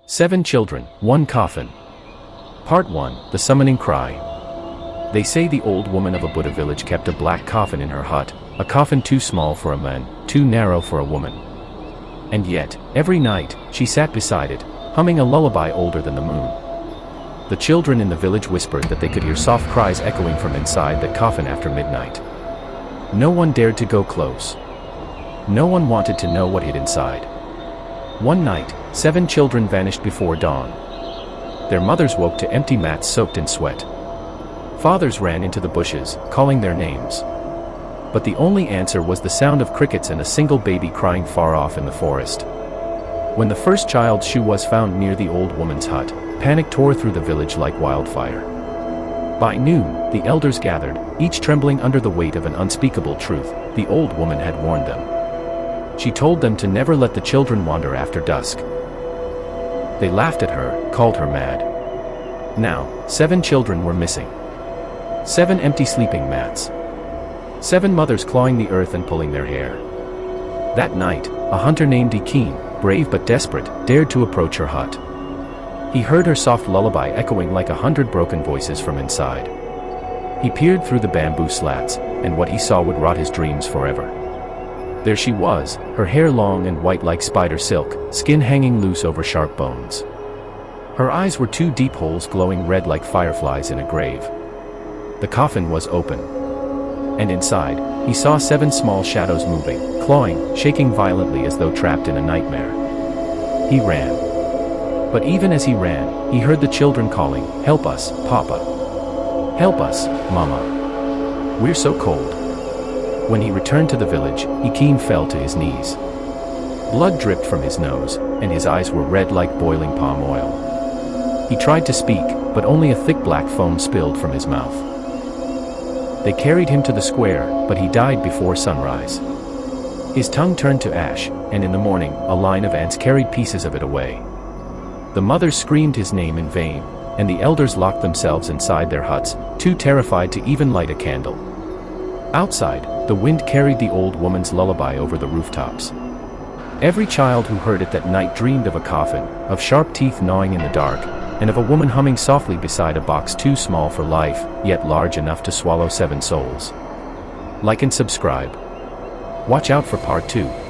7 Children, 1 Coffin. Part 1, The Summoning Cry. They say the old woman of a Buddha village kept a black coffin in her hut, a coffin too small for a man, too narrow for a woman. And yet, every night, she sat beside it, humming a lullaby older than the moon. The children in the village whispered that they could hear soft cries echoing from inside that coffin after midnight. No one dared to go close. No one wanted to know what hid inside. One night, 7 children vanished before dawn. Their mothers woke to empty mats soaked in sweat. Fathers ran into the bushes, calling their names. But the only answer was the sound of crickets and a single baby crying far off in the forest. When the first child's shoe was found near the old woman's hut, panic tore through the village like wildfire. By noon, the elders gathered, each trembling under the weight of an unspeakable truth. The old woman had warned them. She told them to never let the children wander after dusk. They laughed at her, called her mad. Now, 7 children were missing. 7 empty sleeping mats. 7 mothers clawing the earth and pulling their hair. That night, a hunter named Coffin, brave but desperate, dared to approach her hut. He heard her soft lullaby echoing like 100 broken voices from inside. He peered through the bamboo slats, and what he saw would rot his dreams forever. There she was, her hair long and white like spider silk, skin hanging loose over sharp bones. Her eyes were 2 deep holes glowing red like fireflies in a grave. The coffin was open. And inside, he saw 7 small shadows moving, clawing, shaking violently as though trapped in a nightmare. He ran. But even as he ran, he heard the children calling, "Help us, Papa! Help us, Mama! We're so cold." When he returned to the village, Coffin fell to his knees. Blood dripped from his nose, and his eyes were red like boiling palm oil. He tried to speak, but only a thick black foam spilled from his mouth. They carried him to the square, but he died before sunrise. His tongue turned to ash, and in the morning, a line of ants carried pieces of it away. The mothers screamed his name in vain, and the elders locked themselves inside their huts, too terrified to even light a candle. Outside, the wind carried the old woman's lullaby over the rooftops. Every child who heard it that night dreamed of a coffin, of sharp teeth gnawing in the dark, and of a woman humming softly beside a box too small for life, yet large enough to swallow 7 souls. Like and subscribe. Watch out for part 2.